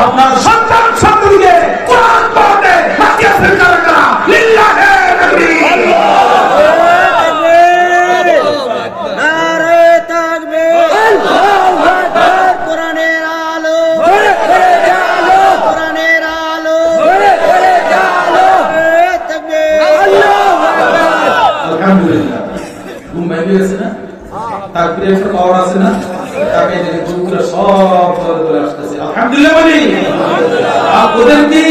আপনার সন্তান সন্ততিকে কোরআন পড়াতে বাকি আছেন কারা কারা? লিল্লাহি তাকবীর। নারে তাকবীর। আল্লাহু আকবার। কোরআনের আলো ঘরে ঘরে জালো, কোরআনের আলো ঘরে ঘরে জালো। নারে তাকবীর। আল্লাহু আকবার। আলহামদুলিল্লাহ। ঘুম ভেঙে গেছে না? তাকবীরের একটা পাওয়ার আছে না? তাকে দেখে ঘুমগুলো সব চলে আসতেছে। আলহামদুলিল্লাহ বলি। আর ওদের কি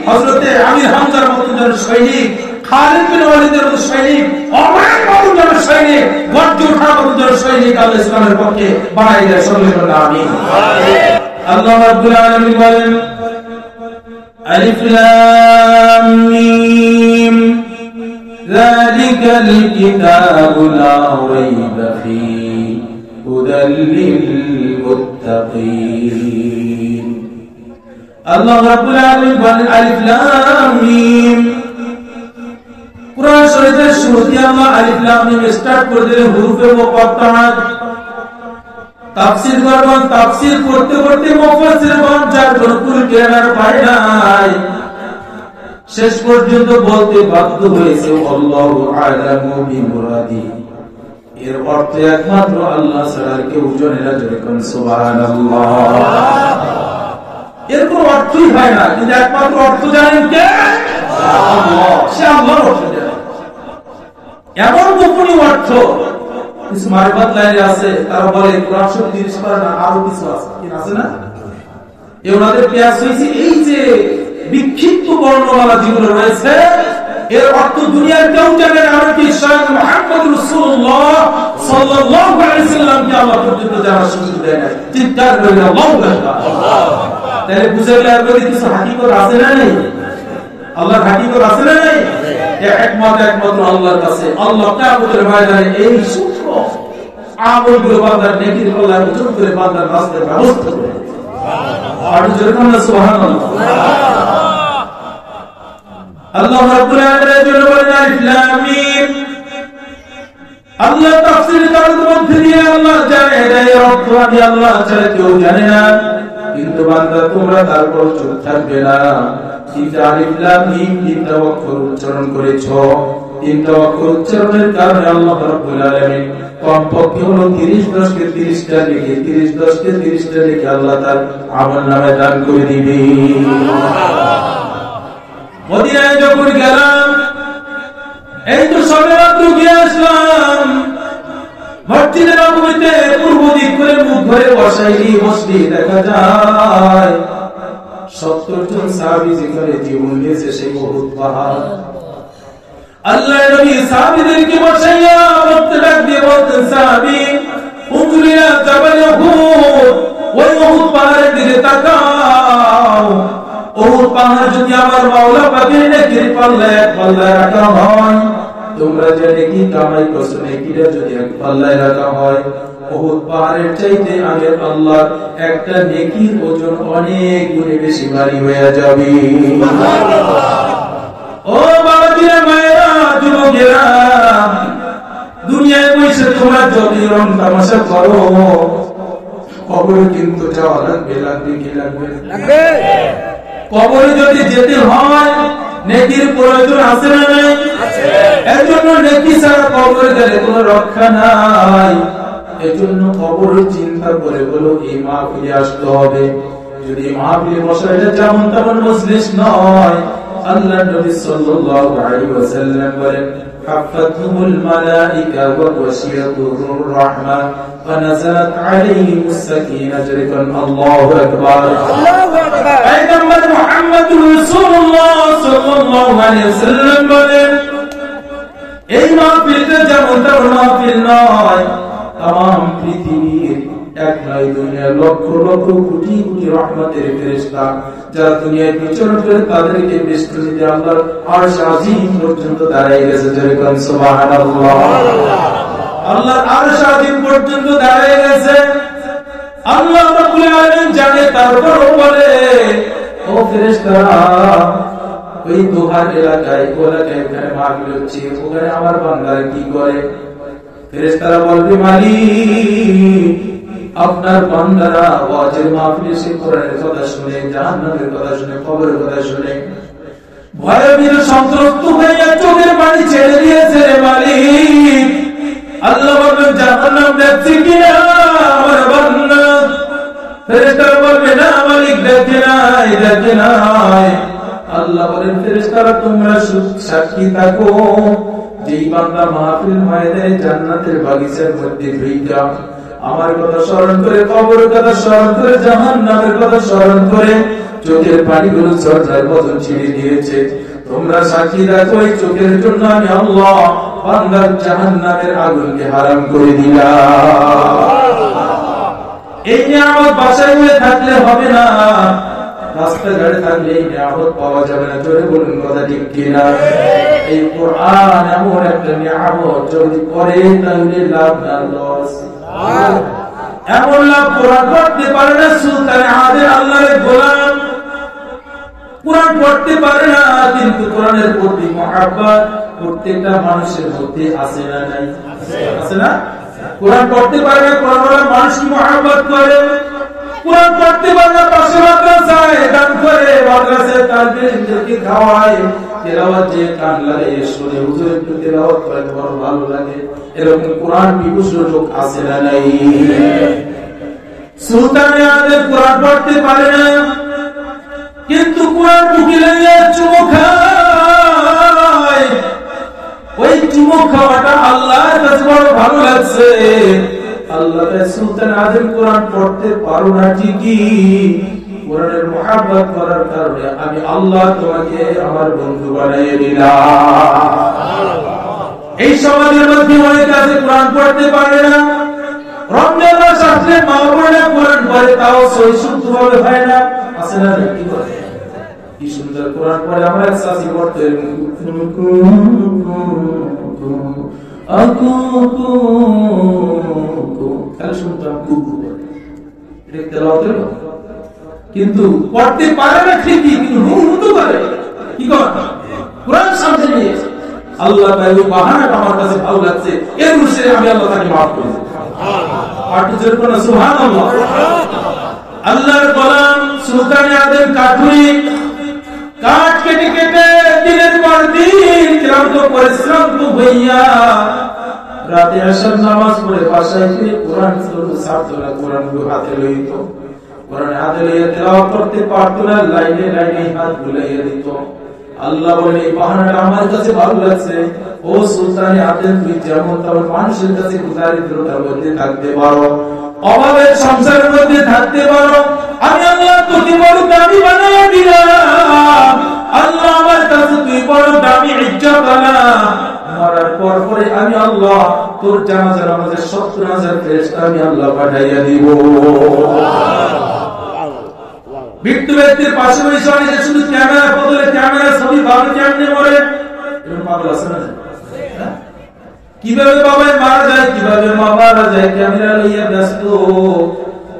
হযরতে আমির হামজার মতো জন সৈনিক, খালিদ বিন ওয়ালিদের মতো সৈনিক, ওমরের মতো জন সৈনিক, গর্জে ওঠার মতো জন সৈনিক আল্লাহ ইসলামের পক্ষে বানাই দেয়। সকলে বলেন আমিন। আল্লাহ রাব্বুল আলামিন বলেন আলিফ লাম মিম যালিকাল কিতাবু লা রাইবা ফীহি হুদাল লিল মুত্তাকিন। আল্লাহ রাব্বুল আলামিন বলেন আলিফ লাম মিম। কুরআন শরীফের শুরুতে আল্লাহ আলিফ লাম মিম স্টার্ট করে দিলেন হুরুফে মুকাত্তাআত। তাফসীর করবেন, তাফসীর করতে করতে মুফাসসিরগণ যার কোনো কেরার পায় নাই, শেষ পর্যন্ত বলতে বাধ্য হয়েছে আল্লাহু আ'লামু বিমুরাদিহি। এর অর্থ একমাত্র আল্লাহ ছাড়া আর কেউ জানে না। যেরকম সুবহানাল্লাহ, এর কোনো অর্থই হয় না, কিন্তু একমাত্র অর্থ জানেন কে? আল্লাহ। সে আল্লাহর অর্থ জানে। এমন গোপনীয় অর্থ কিছু মারিফাত লাইনে আছে, তারা বলে কোরআন শরীফ 30 পারা না, আরো কিছু আছে, কি আছে না? এ ওনাদের পেয়াস হয়েছে এই যে বিক্ষিপ্ত বর্ণমালা যেগুলো রয়েছে, এর অর্থ দুনিয়ার কেউ জানে না, এমনকি স্বয়ং মুহাম্মদ রাসূলুল্লাহ সাল্লাল্লাহু আলাইহি সাল্লামকে আল্লাহ পর্যন্ত জানার সুযোগ দেয় না। চিৎকার করে আল্লাহু আকবার। তাহলে বুঝে গেল আর কিছু হাকিকত আছে না নেই? আল্লাহর হাকিকত আছে না নেই? একমাত্র আল্লাহর কাছে। আল্লাহ কিয়ামতের ময়দানে এই সূক্ষ্ম আমলগুলো বান্দার নেকির পাল্লায় ওজন করে বান্দার রাস্তার ব্যবস্থা করে। আর যেরকম না সুবহানাল্লাহ। আল্লাহ রাব্বুল আলামিনের জন্য বলেন আলিফ লাম মিম। আল্লাহ তাফসীর করার মধ্যে দিয়ে আল্লাহ জানে এই অর্থ আমি আল্লাহ ছাড়া কেউ জানে না, কিন্তু বান্দা তোমরা তারপর চুপ থাকবে না। তিনটা আলিফ লাম মিম, তিনটা অক্ষর উচ্চারণ করেছো। তিনটা অক্ষর উচ্চারণের কারণে আল্লাহ রাব্বুল আলামিন কমপক্ষে হলো 30-10 কে 30টা লিখে 30-10 কে 30টা লিখে আল্লাহ তার আমলনামায় দান করে দিবে। মদিনায় যখন গেলাম, এই তো সবেমাত্র গিয়ে আসলাম, মসজিদে নববীতে পূর্ব দিক করে মুখ ধরে বসাইলি মসজিদ দেখা যায় 70 জন সাহাবী যেখানে জীবন দিয়েছে সেই উহুদ পাহাড়। আল্লাহ নবী সাহাবীদেরকে বসাইয়া বলতে ডাক দিয়ে বলতেন, সাহাবী উনজুরিয়া জাবাল উহুদ, ওই উহুদ পাহাড়ের দিকে তাকাও। উহুদ পাহাড় যদি আমার মাওলা পাকের নেকির পাল্লায় এক পাল্লায় রাখা হয়, তোমরা যে নেকি কামাই করছো নেকিটা যদি এক পাল্লায় রাখা হয়, উহুদ পাহাড়ের চাইতে আমি আল্লাহ একটা নেকির ওজন অনেক গুণে বেশি ভারী হয়ে যাবে। ও বাবাজিরা, মায়েরা, যুবকেরা, দুনিয়ায় বসে তোমরা যদি রং তামাশা করো, কবরে কিন্তু যাওয়া লাগবে। লাগবে কি লাগবে? কবরে যদি যেতে হয় নেকির প্রয়োজন আছে না নাই? এর জন্য নেকি ছাড়া কবরে গেলে কোনো রক্ষা নাই। এজন্য কবরের চিন্তা করে বলো এই মাহফিলে আসতে হবে। যদি মাহফিলে বসা এটা যেমন তেমন মজলিস নয়। আল্লাহ নবী সাল্লাল্লাহু আলাইহি ওয়াসাল্লাম বলেন, হাফাতুহুল মালাইকা ওয়া ওয়াশিয়াতুর রাহমা ওয়া নাযালাত আলাইহিমুস সাকিনা। জরিকান আল্লাহু আকবার। আল্লাহু আকবার। পয়গম্বর মুহাম্মদুর রাসূলুল্লাহ সাল্লাল্লাহু আলাইহি ওয়াসাল্লাম বলেন, এই মাহফিলটা যেমন তেমন মাহফিল নয়। তাম পৃথিবীর এক নয় দুনিয়ার লক্ষ লক্ষ কোটি কোটি রহমতের ফেরেশতা যারা দুনিয়ায় বিচরণ করে তাদেরকে বেষ্টনীতে আল্লাহর আরশ আজিম পর্যন্ত দাঁড়িয়ে গেছে। যেরকম সুবহানাল্লাহ, আল্লাহর আরশ আজিম পর্যন্ত দাঁড়িয়ে গেছে। আল্লাহ রাব্বুল আলামিন জানে, তারপর বলে, ও ফেরেশতারা, ওই দোহার এলাকায় ওখানে মাহফিল হচ্ছে, ওখানে আমার বান্দারা কি করে? ফেরেশতারা বলবে, মালিক আপনার বান্দারা ওয়াজের মাহফিলে এসে কোরআনের কথা শুনে, জাহান্নামের কথা শুনে, কবরের কথা শুনে ভয়ে ভীত সন্ত্রস্ত হইয়া চোখের পানি ছেড়ে দিয়েছে রে মালিক। আল্লাহ বলবেন জাহান্নাম দেখছি কিনা আমার বান্দা? ফেরেশতারা বলবে না মালিক দেখে নাই, দেখে নাই। আল্লাহ বলেন ফেরেশতারা তোমরা সাক্ষী থাকো, যেই বান্দা মাহফিল ময়দানে জান্নাতের বাগিচার মধ্যে ঢুইকা আমার কথা স্মরণ করে, কবরের কথা স্মরণ করে, জাহান্নামের কথা স্মরণ করে চোখের পানিগুলো ঝরঝর মতো ছিঁড়ে দিয়েছে, তোমরা সাক্ষী রাখো এই চোখের জন্য আমি আল্লাহ বান্দার জাহান্নামের আগুনকে হারাম করে দিলাম। এই নিয়ামত বাসায় হয়ে থাকলে হবে না, রাস্তাঘাটে থাকলে এই নিয়ামত পাওয়া যাবে না। জোরে বলুন কথা ঠিক কিনা? এই কোরআন এমন একটা নিয়ামত, যদি পড়ে তাহলে লাভ না লস। এমন লাভ কোরআন পড়তে পারে না সুলতান আদেল আল্লাহর গোলাম, কোরআন পড়তে পারে না, কিন্তু কোরআনের প্রতি মহব্বত প্রত্যেকটা মানুষের মধ্যে আছে না নাই? আছে না? কোরআন পড়তে পারে না, কোরআন বলা মানুষ কি মহব্বত করে? কোরআন পড়তে পারে না, পাশে মাদ্রাসায় দান করে, মাদ্রাসায় তালবেদেরকে খাওয়ায়, তেলাওয়াত যে কান লাগে শুনে হুজুর একটু তেলাওয়াত করে বড় ভালো লাগে, এরকম কোরআন বিভূষ লোক আছে না নাই? সুলতান আদেল কোরআন পড়তে পারে না, কিন্তু কোরআন বুকে লাগিয়ে চুমো খায়। ওই চুমো খাওয়াটা আল্লাহর কাছে বড় ভালো লাগছে। আল্লাহ সুলতান আদেল কোরআন পড়তে পারো না ঠিকই, কোরআনের মহব্বত করার কারণে আমি আল্লাহ তোমাকে আমার বন্ধু বানিয়ে দিলাম। এই সমাজের মধ্যে অনেকে আছে কোরআন পড়তে পারে না, রমজান মাস আসলে মা বোনেরা কোরআন পড়ে, তাও সহি শুদ্ধভাবে হয় না। আছে না? কি করে কি সুন্দর কোরআন পড়ে, আমরা একসাথে পড়তে কিন্তু পড়তে পারে না ঠিকই, কিন্তু হুমুতু করে। কি করে? কোরআন সামনে নিয়ে আল্লাহ তাই ওই বাহানাটা আমার কাছে ভালো লাগছে, এর অনুসারে আমি আল্লাহ তাকে মাফ করে দিই। সুবহানাল্লাহ। আল্লাহর গোলাম সুলতান আদেল কাঠুরি কাঠ কেটে কেটে দিনের পর দিন ক্লান্ত পরিশ্রান্ত হইয়া রাতে আসার নামাজ পড়ে বাসায় ফিরে কোরআন ছাড়তো না, কোরআন হাতে লইত, কোরআন হাতে লইয়া তেলাওয়াত করতে পারতো না, লাইনে লাইনে হাত বুলাইয়া দিত। আল্লাহ বলে এই বাহানাটা আমার কাছে ভালো লাগছে, ও সুলতান আদেল তুই যেমন তেমন মানুষের কাছে দারিদ্রতার মধ্যে থাকতে পারো, অভাবের সংসারের মধ্যে থাকতে পারো, আমি আল্লাহ তোকে বড় দামি বানিয়ে দিলাম। আল্লাহ আমার কাছে তুই বড় দামি ইজ্জত আলা। মরার পর পরে আমি আল্লাহ তোর জানাজার আমাদের 70,000 ফেরেশতা আমি আল্লাহ পাঠাইয়া দিব। মৃত্যু ব্যক্তির পাশে বসে অনেকে শুধু ক্যামেরা বদলে ক্যামেরা ছবি ভালো কেমনে মরে, এরকম পাগল আছে না? কিভাবে বাবা মারা যায়, কিভাবে মা মারা যায়, ক্যামেরা লইয়া ব্যস্ত।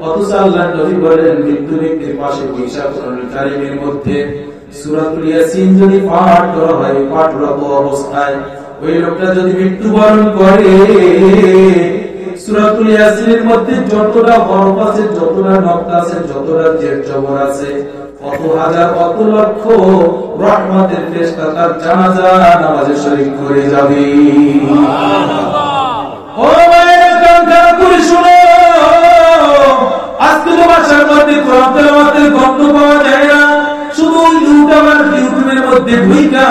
অথচ আল্লাহর নবী বলেন মৃত্যু ব্যক্তির পাশে বসে কোরআনুল কারীমের মধ্যে সূরাতুল ইয়াসিন যদি পাঠ করা হয়, পাঠরত অবস্থায় ওই লোকটা যদি মৃত্যুবরণ করে, সূরাতুল ইয়াসিনের মধ্যে যতটা হরফ আছে, যতটা নক্তা আছে, যতটা জের জবর আছে, কত হাজার কত লক্ষ রহমতের ফেরেশতা তার জানাজা নামাজে শরীক করে যাবে। ও মায়েরা কান খাড়া করে শুনো, আজকে তো বাসার মধ্যে কোরআন তেলাওয়াতের গন্ধ পাওয়া যায় না, শুধু ইউটিউবের মধ্যে ঢুইকা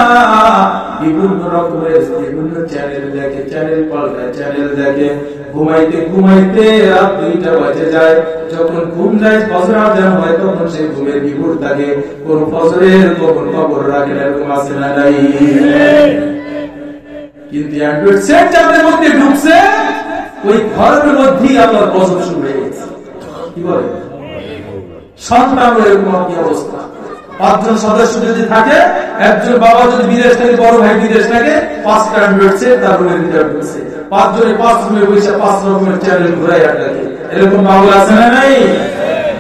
বিভিন্ন রকমের বিভিন্ন চ্যানেল দেখে, চ্যানেল পাল্টায়, চ্যানেল দেখে, ঘুমাইতে ঘুমাইতে রাত 2টা বাজে যায়। যখন ঘুম যায় ফজর আজান হয়, তখন সে ঘুমের বিভোর থাকে, কোন ফজরের কখন খবর রাখে না, এরকম আছে না নাই? কিন্তু অ্যান্ড্রয়েড সেট যাদের মধ্যে ঢুকছে, ওই ঘরের মধ্যেই আল্লাহর কসম শুরু হয়ে গেছে। কি বলে? সন্তানের এরকম কি অবস্থা? 5 জন সদস্য যদি থাকে, একজন বাবা যদি বিদেশ থাকে, বড় ভাই বিদেশ থাকে, 5টা অ্যান্ড্রয়েড সেট তার রুমের ভিতরে ঢুকছে, 5 জনে 5 রুমে বসে 5 রকমের চ্যানেল ঘুরাই আটাকে। এরকম বাবা আছে না নাই?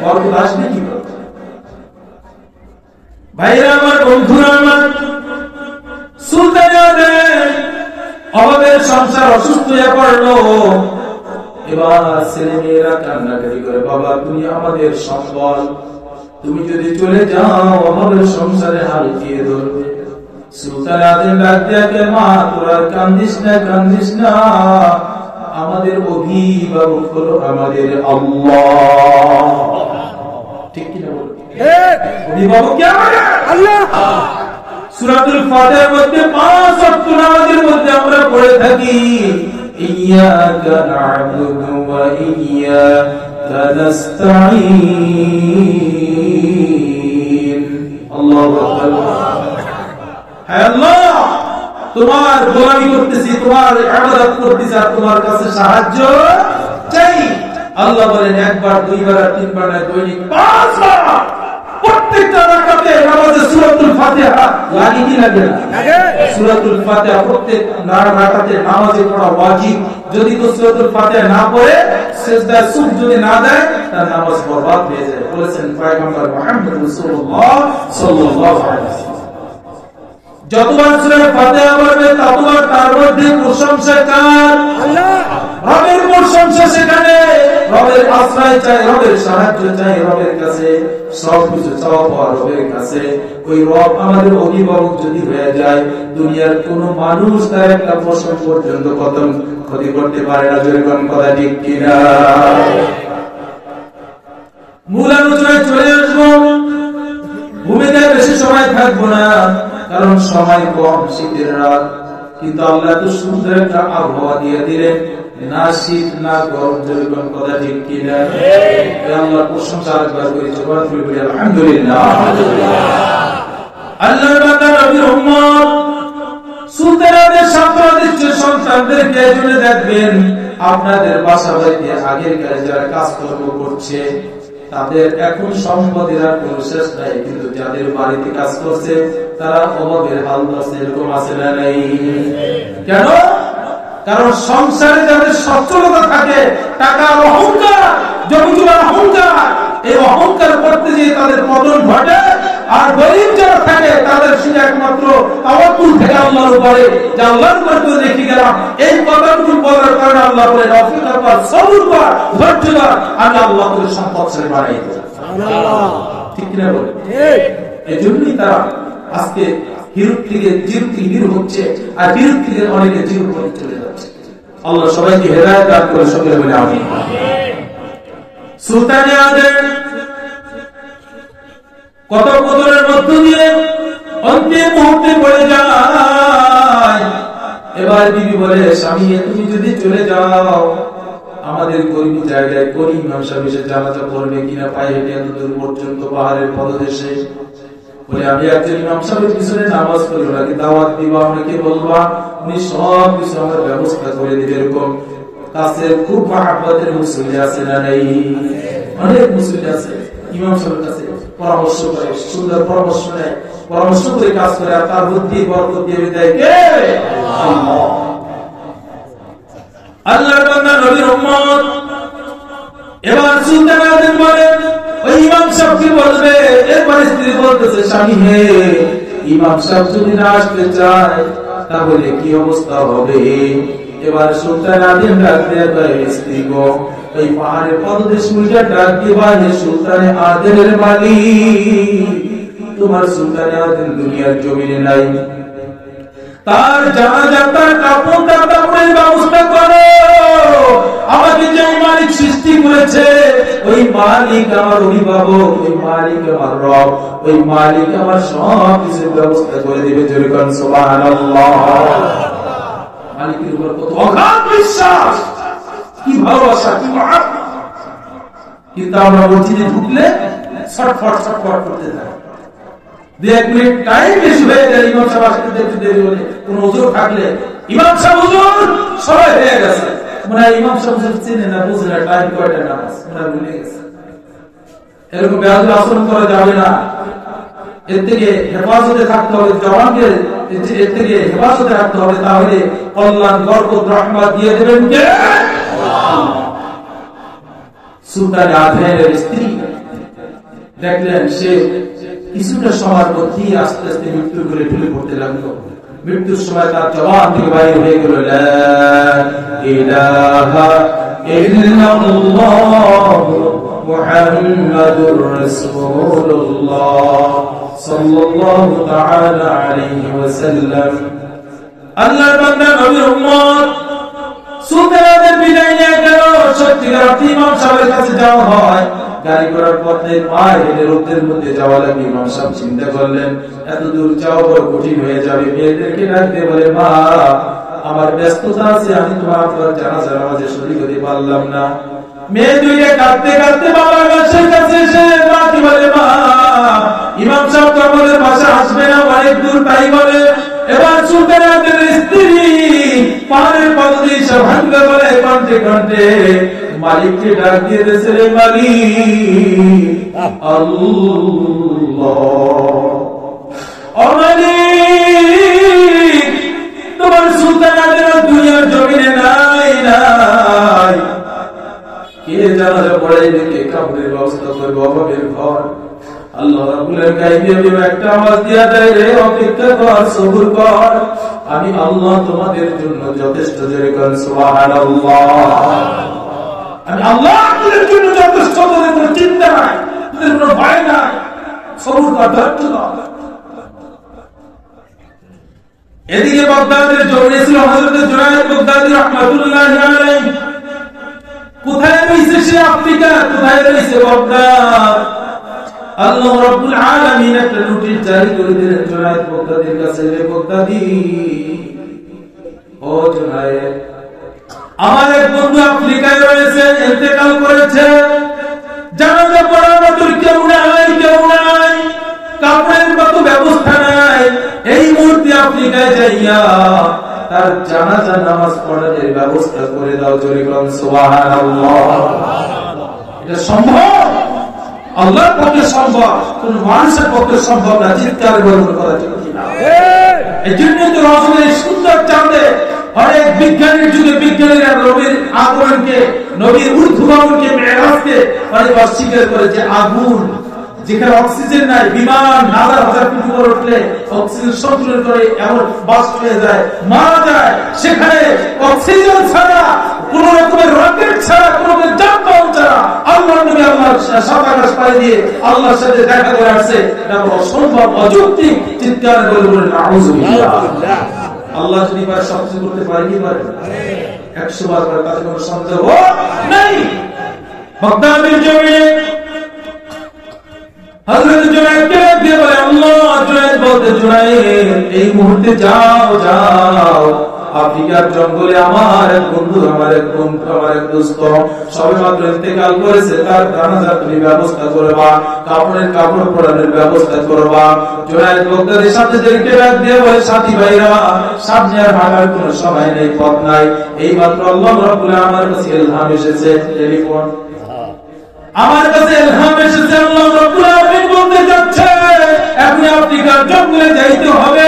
বরকত আসবে কি করে? ভাইরা আমার, বন্ধুরা আমার, সুলতান আদেল অভাবের সংসার অসুস্থ হয়ে পড়লো, এবার ছেলেমেয়েরা কান্নাকাটি করে, বাবা তুমি আমাদের সম্বল, তুমি যদি চলে যাও অভাবের সংসারে হাল দিয়ে ধরবে। সুলতান আদেম ডাক দিয়ে, মা তোরা কান্দিস না, আমাদের অভিভাবক হলো আমাদের আল্লাহ। ঠিক কিনা বলো? অভিভাবক কে? আল্লাহ। সূরাতুল ফাতিহার মধ্যে 5 ওয়াক্ত নামাজের মধ্যে আমরা পড়ে থাকি, ইয়্যাকা না'বুদু ওয়া ইয়্যাকা নাস্তাঈন। আল্লাহু আকবার। হে আল্লাহ, তোমার গোলামি করতেছি, তোমার ইবাদত করতেছি, আর তোমার কাছে সাহায্য চাই। আল্লাহ বলেন একবার, দুইবার, আর তিনবার না, দৈনিক 5 বার প্রত্যেকটা রাকাতে নামাজে সূরাতুল ফাতিহা লাগে কি লাগে না? লাগে। সূরাতুল ফাতিহা প্রত্যেক রাকাতে নামাজে পড়া ওয়াজিব। যদি তো সূরাতুল ফাতিহা না পড়ে, সিজদা সুব যদি না দেয়, তার নামাজ বরবাদ হয়ে যায়, বলেছেন পয়গম্বর মুহাম্মদ রাসূলুল্লাহ সাল্লাল্লাহু আলাইহি ওয়াসাল্লাম। যতবার সূরা ফাতিহা পড়বে ততবার তার মধ্যে প্রশংসা কার? আল্লাহ। রবের প্রশংসা, সেখানে রবের আশ্রয় চাই, রবের সাহায্য চাই, রবের কাছে সবকিছু চাওয়া রবের কাছে। ওই রব আমাদের অভিভাবক যদি হয়ে যায়, দুনিয়ার কোন মানুষ তার একটা প্রশ্ন পর্যন্ত ক্ষতি করতে পারে না। যেরকম কথা ঠিক কিনা? মূল আলোচনায় চলে আসবো। ভূমিকায় বেশি সময় থাকবো না, কারণ সময় কম, শীতের রাত। কিন্তু আল্লাহ তো সুন্দর একটা আবহাওয়া দিয়ে দিলেন, না শীত না গরম। যেরকম কথা ঠিক কিনা? আল্লাহর প্রশংসা আরেকবার করি, আলহামদুলিল্লাহ। আল্লাহর বান্দা নবীর উম্মত সুলতানদের সান্ত্বনা দিচ্ছে সন্তানদেরকে। জুড়ে দেখবেন আপনাদের বাসা বাড়িতে আগের কালে যারা কাজকর্ম করছে, তাদের এখন সম্পদের আর কোনো শেষ নাই, কিন্তু যাদের বাড়িতে কাজ করছে তারা অভাবের হাল ধরছে। এরকম আছে না নাই? কেন? কারণ সংসারে যাদের সচ্ছলতা থাকে, টাকা অহংকার, জমিজমার অহংকার, এই অহংকার করতে গিয়ে তাদের পতন ঘটে। আর গরিব যারা থাকে তাদের শুধু একমাত্র তাওয়াক্কুল থেকে আল্লাহর উপরে, যে আল্লাহর উপরে তো রেখে গেলাম। এই কথাগুলো বলার কারণে আল্লাহ বলেন অপেক্ষা কর, সবর কর, ধৈর্য ধর, আমি আল্লাহ তোকে সম্পদশালী বানাই দেব। সুবহানাল্লাহ। ঠিক কিনা বলে? ঠিক। এই জন্যই তারা আজকে হিরো থেকে হিরো হচ্ছে, আর হিরো থেকে অনেকে জিরো করে চলে যাচ্ছে। আল্লাহ সবাইকে হেদায়েত দান করে, সকলে বলে আমিন। সুলতান আদেম কত কদরের মধ্য দিয়ে অন্তিম মুহূর্তে পড়ে যায়। এবার বিবি বলে, স্বামী তুমি যদি চলে যাও, আমাদের কর্মী জায়গায় করি ইমাম সাহেব এসে জানাজা পড়বে কিনা, পায়ে হেঁটে এত দূর পর্যন্ত পাহাড়ের পদদেশে। বলে আমি একজন ইমাম সাহেবের পিছনে নামাজ পড়ি, ওনাকে দাওয়াত দিবা, ওনাকে বলবা, উনি সব কিছু আমার ব্যবস্থা করে দিবে। এরকম কাছে খুব মহাব্বতের মুসল্লি আছে না নাই? অনেক মুসল্লি আছে ইমাম সাহেবের কাছে পরামর্শ করে, সুন্দর পরামর্শ নেয়, পরামর্শ করে কাজ করে, আর তার বুদ্ধি বরকত দিয়ে দেয় কে? আল্লাহ। আল্লাহর বান্দা নবীর উম্মত। এবার সুলতান আদেম বলে, ওই ইমাম সাহেবকে বলবে। এরপর স্ত্রী বলতেছে, স্বামী হে, ইমাম সাহেব যদি না আসতে চায় তাহলে কি অবস্থা হবে? এবার সুলতান আদেম ডাক দিয়ে বলে, স্ত্রী গো, এই পাহাড়ের পদদেশ উল্টা ডাক দিবা, হে সুলতানে আদেমের মালিক, তোমার সুলতানে আদেম দুনিয়ার জমিনে নাই, তার জানাজার কাপড় কাপড়ের ব্যবস্থা করো। আমাকে যে মালিক সৃষ্টি করেছে, ওই মালিক আমার অভিভাবক, ওই মালিক আমার রব, ওই মালিক আমার সব কিছুর ব্যবস্থা করে দিবে। যেরকম সুবহানাল্লাহ। মালিকের উপর কত অগাধ বিশ্বাস, কি ভালোবাসা, কি মহব্বত। কিন্তু আমরা মসজিদে ঢুকলে ছটফট ছটফট করতে থাকি। 2 মিনিট টাইম বেশি হয়ে গেলে ইমাম সাহেব আসতে দেখতে দেরি হলে, কোন ওজোর থাকলে ইমাম সাহেব হুজুর সবাই হয়ে গেছে, মনে হয় ইমাম সাহেব চিনে না, বুঝে না টাইম কয়টা নামাজ, মনে হয় ভুলে গেছে। এরকম বেয়াদবি আচরণ করা যাবে না। এর থেকে হেফাজতে থাকতে হবে, জওয়ানকে এর থেকে হেফাজতে রাখতে হবে, তাহলে কল্যাণ বরকত রহমত দিয়ে দেবেন কে? আল্লাহ। সুলতান আদেমের স্ত্রী দেখলেন সে কিছুটা সময়ের মধ্যেই আস্তে আস্তে মৃত্যু করে ঢুলে পড়তে লাগলো। মৃত্যুর সময় তার জবান থেকে বাইরে হয়ে গেল, লা ইলাহা ইল্লাল্লাহু মুহাম্মাদুর রাসূলুল্লাহ সাল্লাল্লাহু তাআলা আলাইহি ওয়াসাল্লাম। আল্লাহর বান্দা নবীর উম্মত সুলতানদের বিদায় নিয়ে গেল। সত্যিকার অর্থে ইমাম সাহেবের কাছে যাওয়া হয়, গাড়ি করার পথে পায়ে হেঁটে রোদের মধ্যে যাওয়া লাগে। ইমাম সাহেব চিন্তা করলেন এত দূর যাওয়া বড় কঠিন হয়ে যাবে। মেয়েদেরকে ডাকতে বলে, মা আমার ব্যস্ততা আছে, আমি তোমার আপনার জানাজার নামাজে শরীক হতে পারলাম না। মেয়ে দুইটা কাঁদতে কাঁদতে বাবার বাসার কাছে এসে মাকে বলে, মা ইমাম সাহেব তো আমাদের বাসা আসবে না, অনেক দূর, তাই বলে। এবার সুলতানের স্ত্রী পাহাড়ের পদে সব ভাঙ্গা বলে কণ্ঠে কণ্ঠে মালিককে ডাক দিয়ে দিয়েছে, রে মালিক, আল্লাহ ও মালিক, তোমার সুলতানের দুনিয়ার জমিনে নাই নাই, কে জানাজা পড়াই দেখে কাপড়ের ব্যবস্থা করবে, অভাবের ঘর। আল্লাহ রাব্বুল আলামিন একটা আওয়াজ দিয়া দেয়, রে অপেক্ষা কর, সবুর কর, আমি আল্লাহ তোমাদের জন্য যথেষ্ট। জোরে কর সুবহানাল্লাহ। আমি আল্লাহ তোমাদের জন্য যথেষ্ট, তোদের কোনো চিন্তা নাই, তোদের কোনো ভয় নাই, সবুর কর, ধৈর্য ধর। এদিকে বাগদাদের জমিনে ছিল হযরত জুনায়েদ বাগদাদী রাহমাতুল্লাহি আলাইহি। কোথায় রয়েছে সে? আফ্রিকা। কোথায় রয়েছে? বাগদাদ। আল্লাহ রাব্বুল আলামিন একটা নোটিশ জারি করে দিলেন জুনায়েদ বাগদাদীর কাছে, রে বাগদাদী, ও জুনায়েদ, আমার এক বন্ধু আফ্রিকায় রয়েছে, ইন্তেকাল করেছে, জানাজা পড়ার মতো কেউ নাই, কেউ নাই, কাপড়ের মতো ব্যবস্থা নাই। এই মুহূর্তে আফ্রিকায় যাইয়া তার জানাজা নামাজ পড়ার ব্যবস্থা করে দাও। জোরে বলুন সুবহানাল্লাহ। এটা সম্ভব? আল্লাহর পক্ষে সম্ভব, কোন মানুষের পক্ষে সম্ভব না। চিৎকার বলুন করা ঠিক না? এই জন্য তো রসুলের সুন্দর চাঁদে অনেক বিজ্ঞানের যুগে বিজ্ঞানীরা নবীর আগমনকে, নবীর ঊর্ধ্বগমনকে, মেরাজকে অনেক অস্বীকার করে। যে আগুন, যেখানে অক্সিজেন নাই, বিমান হাজার হাজার ফুট উপরে উঠলে অক্সিজেন সঞ্চালন করে এমন বাস্ট হয়ে যায়, মারা যায়, সেখানে অক্সিজেন ছাড়া, কোন রকমের রকেট ছাড়া, কোন রকমের যানবাহন ছাড়া আল্লাহর নবী আল্লাহর সাত আকাশ পাড়ি দিয়ে আল্লাহর সাথে দেখা করে আসছে। এটা অসম্ভব, অযৌক্তিক। চিৎকার করে বলেন নাউযুবিল্লাহ। আল্লাহ যদি পারে সবকিছু করতে পারে, কি পারে? 100 বার পারে, তাতে কোনো সন্দেহ নেই। বাগদাদের জমিনে হযরত জুনায়েদকে দিয়ে বলে, আল্লাহ, জুনায়েদ বলতে, জুনায়েদ এই মুহূর্তে যাও, যাও আফ্রিকার জঙ্গলে আমার এক বন্ধু, আমার এক দোস্ত সবে মাত্র ইন্তেকাল করেছে, তার জানাজার তুমি ব্যবস্থা করবা, কাপড় পরানোর ব্যবস্থা করবা। জুনায়েদ বাগদাদীর সাথে দেরকে ডাক দিয়ে বলে, সাথী ভাইরা, সামনে আর ভাগার কোনো সময় নেই, পথ নাই। এই মাত্র আল্লাহ রাব্বুল আলামিন আমার কাছে ইলহাম এসেছে, টেলিফোন আমার কাছে ইলহাম এসেছে, আল্লাহ রাব্বুল আলামিন বলতে যাচ্ছে এখন আফ্রিকার জঙ্গলে যাইতে হবে।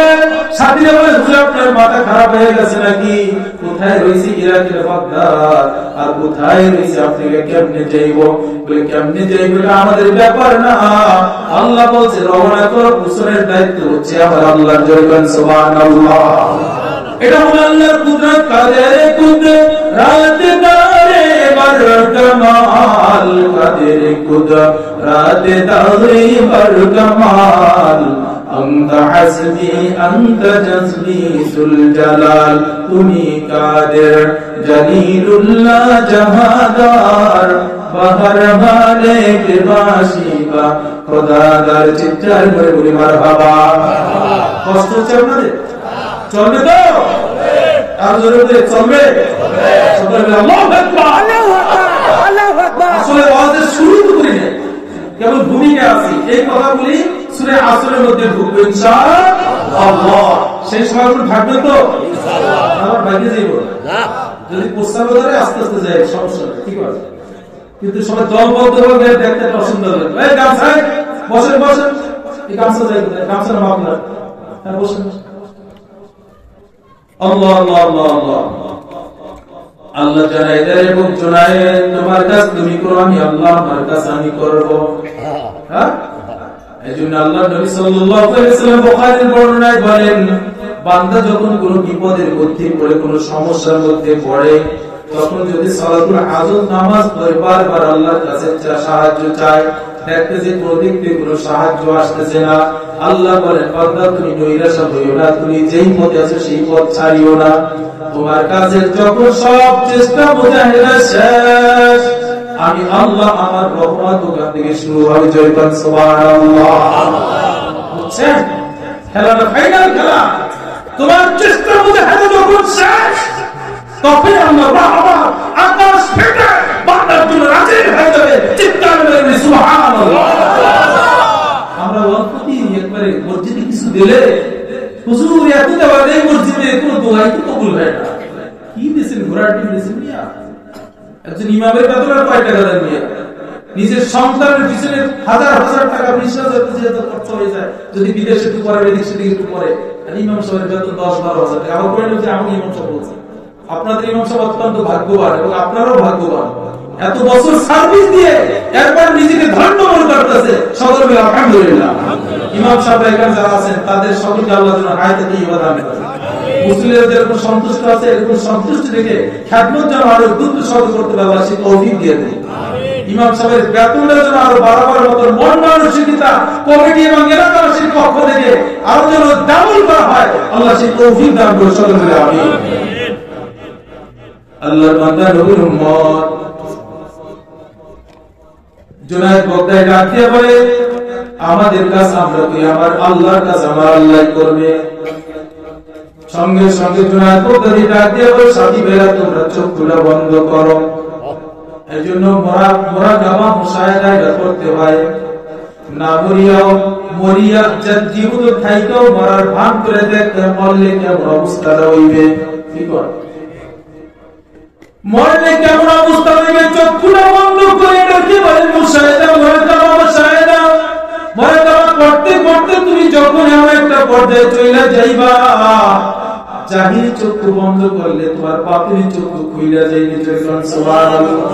সাথীরা বলে, হুজুর আপনার মাথা খারাপ হয়ে গেছে নাকি? কোথায় রয়েছে? ইরাকের বাগদাদ। আর কোথায় রয়েছে আফ্রিকা? কেমনে যাইব? বলে, কেমনে যাইব এটা আমাদের ব্যাপার না, আল্লাহ বলছে রওনা করো, কুসরের দায়িত্ব হচ্ছে আমার আল্লাহর। জয় বলেন সুবহানাল্লাহ। এটা হলো আল্লাহর কুদরত, কাদের কুদরত, রাতে দারে বার কামাল, কাদের কুদরত, রাতে দারে বার কামাল, أنت حسبي أنت جسمي ذو الجلال, তুমি কাদের জলিলুল্লাহ জাহাদার, বাহার মালিক বাশিবা খোদাদার। চিৎকার করে বলি মারহাবা। কষ্ট হচ্ছে আপনাদের? চলবে তো? আর জোরে বলে চলবে? সবাই বলে আল্লাহু আকবার, আল্লাহু আকবার, আল্লাহু আকবার। আসলে ওয়াজের শুরু তো করি না, কেবল ভূমিকা আছে। এই কথাগুলি সূরা আসরের মধ্যে ঢুকবে ইনশাআল্লাহ। সেই সময় আপনি থাকবে তো ইনশাআল্লাহ? আমার ভাগ্যে যাইব না, যদি প্রস্তাব ধরে আস্তে আস্তে যায়, সমস্যা নেই, ঠিক আছে। কিন্তু সবাই দলবদ্ধ ভাবে দেখতে অসুন্দর লাগে। এই গামছা, বসেন বসেন, এই গামছা যাই, গামছার মাপ না, হ্যাঁ বসেন। আল্লাহ আল্লাহ আল্লাহ আল্লাহ। আল্লাহ জানাই দেয়, এবং জুনায়েদ তোমার কাজ তুমি করো, আমি আল্লাহ আমার কাজ আমি করব। হ্যাঁ, এইজন্য আল্লাহর নবী সাল্লাল্লাহু আলাইহি ওয়াসাল্লাম বুখারীর বর্ণনায় বলেন, বান্দা যখন কোনো বিপদের মধ্যে পড়ে, কোনো সমস্যার মধ্যে পড়ে, তখন যদি সালাতুল হাজত নামাজ পড়ে বারবার আল্লাহর কাছে সাহায্য চায়, দেখতে যে কোন দিক থেকে কোনো সাহায্য আসতেছে না, আল্লাহ বলেন বান্দা তুমি নৈরাশা হইও না, তুমি যেই পথে আছো সেই পথ ছাড়িও না। তোমার কাছে যখন সব চেষ্টা মুজাহিদা শেষ, আমি আল্লাহ আমার রহমত ওখান থেকে শুরু হবে। জয় করেন সুবহানাল্লাহ। বুঝছেন, খেলাটা ফাইনাল খেলা। তোমার চেষ্টা মুজাহিদা যখন শেষ, তখন আল্লাহ রহমত আকাশ ফেটে বান্দার জন্য রাজি হয়ে যাবে। চিৎকার করে সুবহানাল্লাহ। আমরা ওয়াক্তি একবারে মসজিদে কিছু দিলে হুজুর এত দেওয়া দেয়, মসজিদে কোনো দোয়াই তো কবুল হয় না। কি দিয়েছেন, ঘোড়ার ডিম দিয়েছেন মিয়া? একজন ইমামের বেতন আর কয় টাকা দেন মিয়া? নিজের সন্তানের পিছনে হাজার হাজার টাকা 20,000 খরচ হয়ে যায় যদি বিদেশে একটু পরে, এদিক সেদিকে একটু পরে। আর ইমাম সাহেবের বেতন 10-12 হাজার টাকা। আবার করে যে আমি ইমাম সাহেব বলছি, আপনাদের ইমাম সাহেব অত্যন্ত ভাগ্যবান এবং আপনারাও ভাগ্যবান। এত বছর সার্ভিস দিয়ে একবার নিজেকে ধন্য মনে করতেছে। সকল মিলে আলহামদুলিল্লাহ। ইমাম সাহেব এখানে যারা আছেন তাদের সকলকে আল্লাহ যেন হায়াতে ইবাদত দান করেন। মুসলিমরা যেরকম সন্তুষ্ট আছে, এরকম সন্তুষ্টি থেকে খেদমত যেন আরো দ্রুত সহজ করতে পারে, আল্লাহ সেই তৌফিক দিয়ে দেন। ইমাম সাহেবের বেতনটা যেন আরো বাড়াবার মতো মন মানসিকতা কমিটি এবং এলাকাবাসীর পক্ষ থেকে আরো যেন ডাবল করা হয়, আল্লাহ সেই তৌফিক দান করে। সকল মিলে আমিন। আল্লাহর বান্দা নবীর উম্মত জুনায়েদ বগদাদি ডাক দিয়ে বলে, আমাদের কাজ আমরা করি, আমার আল্লাহর কাজ আমার আল্লাহ করবে। সঙ্গে সঙ্গে জুনায়েদ বগদাদি ডাক দিয়ে বলে, সাথী ভাইরা তোমরা চোখগুলো বন্ধ করো। এই জন্য মুরাকাবা মুশাহাদা করতে হয়। না মরিয়া জীবিত থাইকেও মরার ভান করে দেখতে মরলে কেমন অবস্থাটা হইবে, কি কর মরলে কেমন অবস্থা হইবে, চোখগুলো বন্ধ করে দেখে বলে মুশাহাদা, মুরাকাবা মুশাহাদা। মুরাকাবা করতে করতে তুমি যখন এমন একটা পর্যায়ে চলে যাইবা, জাহিরি চক্ষু বন্ধ করলে তোমার বাতিনি চক্ষু খুইলা যাইবে। সুবহানাল্লাহ।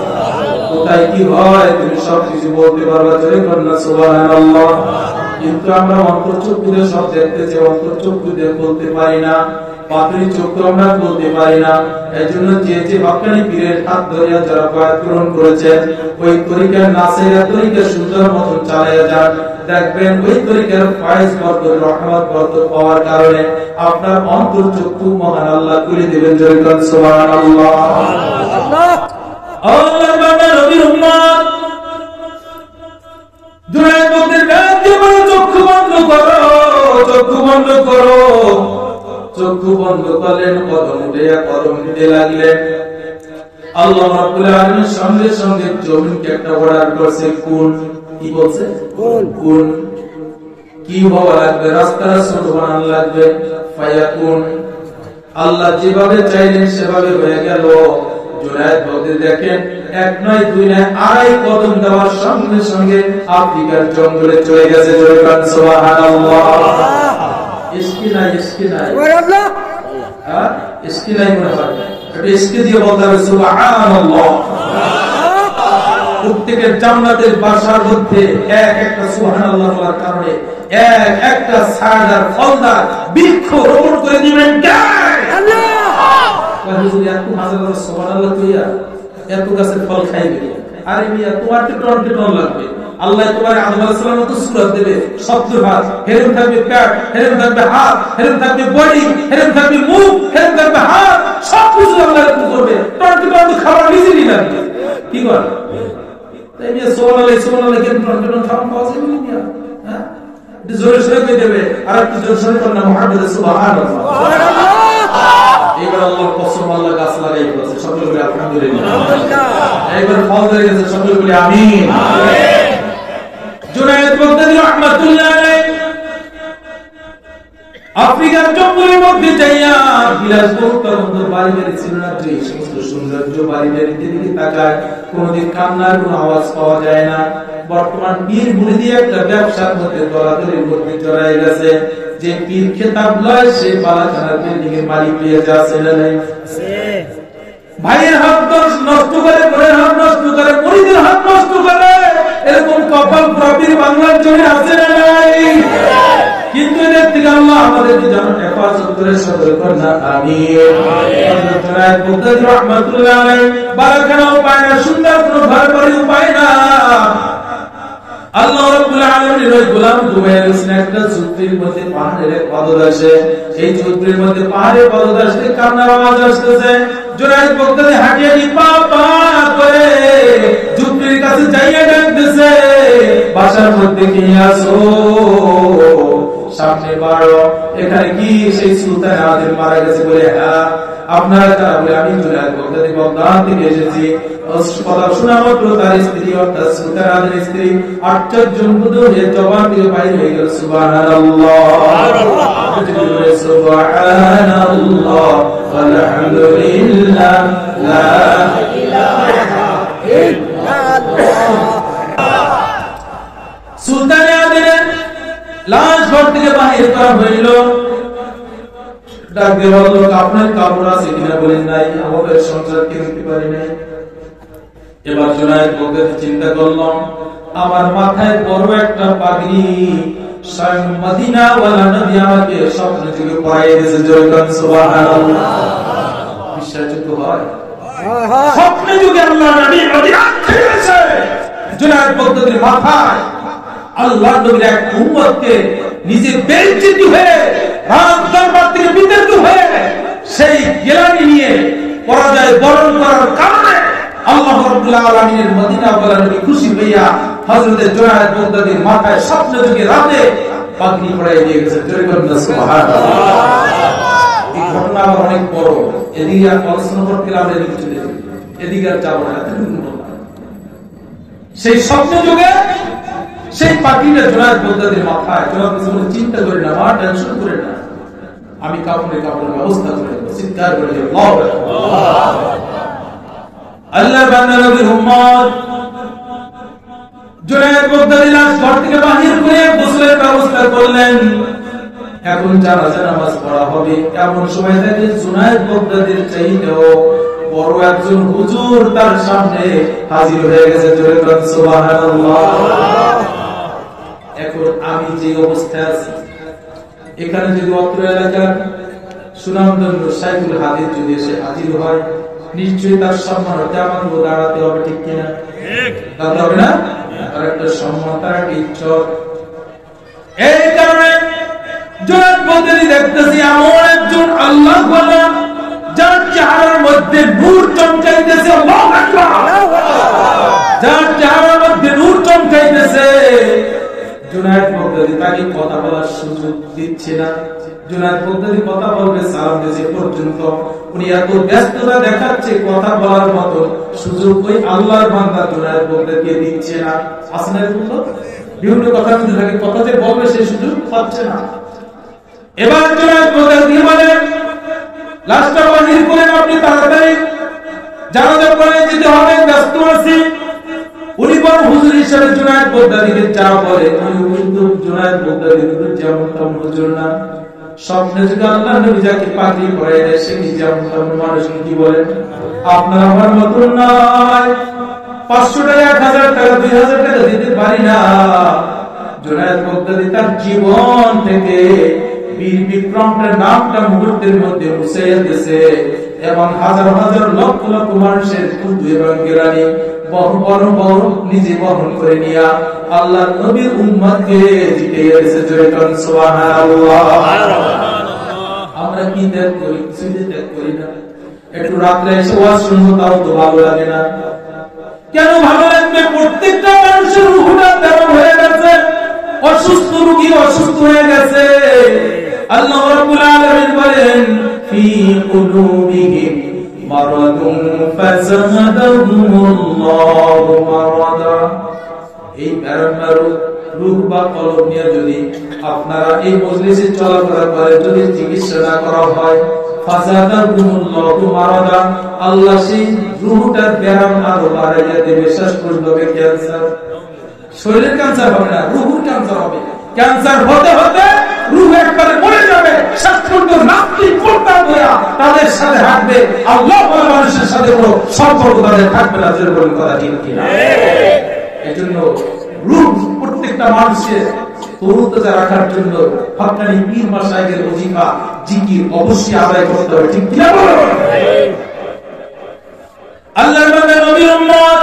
কোথায় কি হয় তুমি সবকিছু বলতে পারবা, সুবহানাল্লাহ। কিন্তু আমরা অন্তর্চক্ষু দিয়ে সব দেখতেছি, অন্তর্চক্ষু দিয়ে বলতে পারি না, বাতিনি চক্ষু আমরা বলতে পারি না। এই জন্য যে যে হক্কানি পীরের হাত ধরিয়া যারা বয়াত গ্রহণ করেছেন, ওই তরিকার নাসিরা তরিকা সুন্দর মতো চালিয়ে যান, দেখবেন ওই তরিকার ফয়েজ বরকত রহমত বরকত পাওয়ার কারণে আপনার অন্তর্চক্ষু মহান আল্লাহ খুলে দিবেন। জয় করেন সুবহানাল্লাহ। আল্লাহর বান্দা নবীর উম্মত জুনায়েদ বগদাদি ডাক দিয়ে বলে, চক্ষু বন্ধ করো, চক্ষু বন্ধ করো। চক্ষু বন্ধ করলেন, কদম দিতে লাগলেন। আল্লাহ রাব্বুল আলামিন সঙ্গে সঙ্গে জমিনকে একটা অর্ডার করছে, কোন কি বলছে, কোন কি হওয়া লাগবে, রাস্তাটা ছোট বানানো লাগবে, ফায়াকুন। আল্লাহ যেভাবে চাইলেন সেভাবে হয়ে গেল। জুনায়েদ বগদাদি দেখেন, এক নয় দুই নয় আড়াই কদম দেওয়ার সঙ্গে সঙ্গে আফ্রিকার জঙ্গলে চলে গেছে। জয় করেন সুবহানাল্লাহ। ইসকি নাই, ইসকি নাই, সুবহানাল্লাহ। হ্যাঁ, ইসকি নাই মনে হয়, এটা ইসকি দিয়ে বলতে হবে সুবহানাল্লাহ। প্রত্যেকের জান্নাতের বাসার মধ্যে এক একটা সুবহানাল্লাহ বলার কারণে এক একটা ছায়াদার ফলদার বৃক্ষ রোপণ করে দিবেন কে? আল্লাহ। হুজুর এত হাজার হাজার সুবহানাল্লাহ কইয়া এত গাছের ফল খাইবে, আরে মিয়া তোমার তো টন লাগবে। আল্লাহ তোমার আদম আলাইহিস সালাম তো সূরা দেবে, শব্দ ভাত, হেরেম থাকবে পেট, হেরেম থাকবে হাত, হেরেম থাকবে বডি, হেরেম থাকবে মুখ, হেরেম থাকবে হাত, সব কিছু আল্লাহ করবে। টন খাবার নিজেরই লাগবে, কি কর তাই মিয়া সুবহানাল্লাহ কেন টন খাবার পাওয়া যাবে না মিয়া? হ্যাঁ, এটা জোরে সরে কই দেবে, আর একটু জোরে সরে করলে মুহাম্মদ সুবহানাল্লাহ। এবার আল্লাহর কসম, আল্লাহ গাছ লাগাই দিয়েছে। সকলে বলে আলহামদুলিল্লাহ। এবার ফল ধরে গেছে, সকলে বলে আমিন। জুনায়েদ বগদাদি রাহমাতুল্লাহ আলাইহি আফ্রিকার জঙ্গলের মধ্যে যাইয়া বিলাসবহুল বাড়ি বাড়ি ছিল না, যে সমস্ত সৌন্দর্য বাড়ি বাড়িতে দিকে তাকায়, কোনদিন কান্নার কোনো আওয়াজ পাওয়া যায় না। বর্তমান পীর মুরিদি একটা ব্যবসার মধ্যে দলাদলির মধ্যে জড়াই গেছে। যে পীর খেতাব লয় সে বালাখানার বিল্ডিং এর মালিক হয়ে যাচ্ছে না নাই? ভাইয়ের হাত নষ্ট করে, বোনের হাত নষ্ট করে, মুরিদের হাত নষ্ট করে, এরকম কপাল প্রবীর বাংলার জন্য আছে না নাই? কিন্তু এদের থেকে আল্লাহ আমাদেরকে যেন হেফাজত করে সতর্ক না আমিন। হযরত জুনায়েদ বাগদাদী রাহমাতুল্লাহ আলাইহি বারাকানাও পায় না, সুন্দর কোনো ঘর বাড়ি পায় না। আল্লাহ রাব্বুল আলামিনের ওই গোলাম দুবাইয়ের একটা ঝুপড়ির মধ্যে পাহাড়ের পাদদেশে, এই ঝুপড়ির মধ্যে পাহাড়ের পাদদেশে কান্নার আওয়াজ আসতেছে। জুনায়েদ বাগদাদী হাঁটিয়ে পা পা করে ঝুপড়ির কাছে যাইয়া ডাকতেছে, বাসার মধ্যে কে আসো, সামনে বাড়ো, এখানে কি সেই সুলতান আদিল মারা গেছে বলে? হ্যাঁ। আপনারা তারা বলে আমি জুনায়েদ বাগদাদী বাগদাদ থেকে এসেছি। কথা শোনা মাত্র তার স্ত্রী অর্থাৎ সুলতান আদিল স্ত্রী আশ্চর্য হয়ে জবান দিয়ে বাইরে হয়ে গেল, সুবহানাল্লাহ, সুবহানাল্লাহ, আলহামদুলিল্লাহ, লা ইলাহা ইল্লাল্লাহ। সুলতান আদিলের লাশ ঘর থেকে বাহির করা হইল। ডাক দিয়ে বলল, আপনার কাপড় আছে কিনা বলেন? নাই, আমাদের সংসার কিনতে পারি নাই। এবার জুনায়েদ বাগদাদী চিন্তা করলাম, আমার মাথায় বড় একটা পাগড়ি স্বয়ং মদিনাওয়ালা নবী আমাকে স্বপ্নে থেকে পরাইয়ে দিয়েছে। জয়গান সুবহানাল্লাহ। বিশ্বাসযোগ্য হয়? স্বপ্নে যুগে আল্লাহ নবী মদিনা থেকে এসে জুনায়েদ বাগদাদীর মাথায় আল্লাহর নবীর এক উম্মতকে নিজে বেইজ্জত হয়ে রাত দরবার থেকে বিতাড়িত হয়ে সেই গেলানি নিয়ে পরাজয় বরণ করার কারণে আল্লাহ রাব্বুল আলামিনের মদিনা ওয়ালা নবী খুশি হইয়া হযরত জুনায়েদ বাগদাদীর মাথায় স্বপ্ন যুগে রাতে পাগড়ি পরাই দিয়ে গেছে। জোরে বলুন সুবহানাল্লাহ। এই ঘটনা অনেক বড়, এদিকে আর আলোচনা করতে গেলে আমরা এদিকে চলে যাই, এদিকে আর যাবো না। সেই স্বপ্ন যুগে সেই পাগড়িটা জুনায়েদ বাগদাদীর মাথায়, জুনায়েদ চিন্তা করে না, মা টেনশন করে না, আমি কাপড়ের ব্যবস্থা করে দেব। চিৎকার করে আল্লাহু আকবার। আল্লাহ বান্দা নবীর উম্মত জুনায়েদ বাগদাদী লাশ ঘর থেকে বাহির করে গোসলের ব্যবস্থা করলেন। এখন জানাজা নামাজ পড়া হবে। এমন সময় থেকে জুনায়েদ বাগদাদীর চাইতেও বড় একজন হুজুর তার সামনে হাজির হয়ে গেছে। জোরে বলুন সুবহানাল্লাহ। এখন আমি যে অবস্থায় আছি, এখানে যদি অত্র এলাকার সুনামধন্য শাইখুল হাদিস যদি এসে হাজির হয়, নিশ্চয়ই তার সম্মান জামাত ও দাঁড়াতে হবে, ঠিক কিনা? দাঁড়াতে হবে না? তার একটা সম্মান, তার একটা ইজ্জত। এই কারণে জুনায়েদ বাগদাদী দেখতেছি এমন একজন আল্লাহ গোলাম যার চেহারার মধ্যে নূর চমকাইতেছে। আল্লাহু আকবার। যার চেহারার মধ্যে নূর চমকাইতেছে। জুনায়েদ বাগদাদী তাকে কথা বলার সুযোগ দিচ্ছে না। জুনায়েদ বাগদাদী কথা বলবে, সালাম দিতে পর্যন্ত উনি এত ব্যস্ততা দেখাচ্ছে, কথা বলার মতো সুযোগ ওই আল্লাহর বান্দা জুনায়েদ বাগদাদীকে দিচ্ছে না। আসলে বিভিন্ন কথা বলতে থাকে, কথা যে বলবে সেই সুযোগ পাচ্ছে না। এবার জুনায়েদ বাগদাদী বলে, লাশটা বাহির করেন আপনি তাড়াতাড়ি, জানাজা পড়ে যেতে হবে, ব্যস্ত আছি। উনি বড় হুজুর হিসেবে জুনায়েদ বাগদাদীকে যা বলে, উনি কিন্তু জুনায়েদ বাগদাদী কিন্তু যেমন তেমন হুজুর না। স্বপ্নে যদি আল্লাহ নবী যাকে পাগড়ি পরাই দেয়, সে কি যেমন তেমন মানুষ? কি বলেন? আপনার আমার মতন নয়। 500 টাকা, 1000 টাকা, 2000 টাকা দিতে পারি না। জুনায়েদ বাগদাদী তার জীবন থেকে বীর বিক্রমটার নামটা মুহূর্তের মধ্যে মুছাইয়া দিয়েছে এবং হাজার হাজার লক্ষ লক্ষ মানুষের কুদু এবং গেরানি নিজে বহন করে নিয়া আল্লাহ নবীর উম্মতকে জিতাইয়া দিয়েছে। জোরে বলুন সুবহানাল্লাহ। আমরা কি ত্যাগ করি? কিছু ত্যাগ করি না। একটু রাত্রে এসে ওয়াজ শুনবো, তাও তো ভালো লাগে না। কেন ভালো লাগবে? প্রত্যেকটা মানুষের রূহটা তেমন হয়ে গেছে, অসুস্থ রোগী অসুস্থ হয়ে গেছে। আল্লাহ রাব্বুল আলামিন বলেন, ফি কুলুবিহিম মারাদুন ফাযাদাহুমুল্লাহু মারাদা। এই প্যারামার রূহ বা কলব নিয়ে যদি আপনারা এই মজলিসে চলাফেরা করেন, যদি চিকিৎসা না করা হয়, ফাযাদাহুমুল্লাহু মারাদা, আল্লাহ সেই রূহটার ব্যারাম আরো বাড়াইয়া দেবে। শেষ পর্যন্ত ক্যান্সার, শরীরের ক্যান্সার হবে না, রূহের ক্যান্সার হবে। ক্যান্সার হতে হতে রূহ একবারে মরে যাবে। শেষ পর্যন্ত নাস্তিক মুরতাদ হয়ে তাদের সাথে হাঁটবে, আল্লাহ ওয়ালা মানুষের সাথে কোনো সম্পর্ক তাদের থাকবে না। যেরকম কথা ঠিক কিনা? এজন্য রূহ প্রত্যেকটা মানুষের তরুণতা রাখার জন্য হক্কানি পীর মাশায়েখের ওজিফা জিকির অবশ্যই আদায় করতে হবে, ঠিক কি না বলো? আল্লাহর বান্দা নবীর উম্মত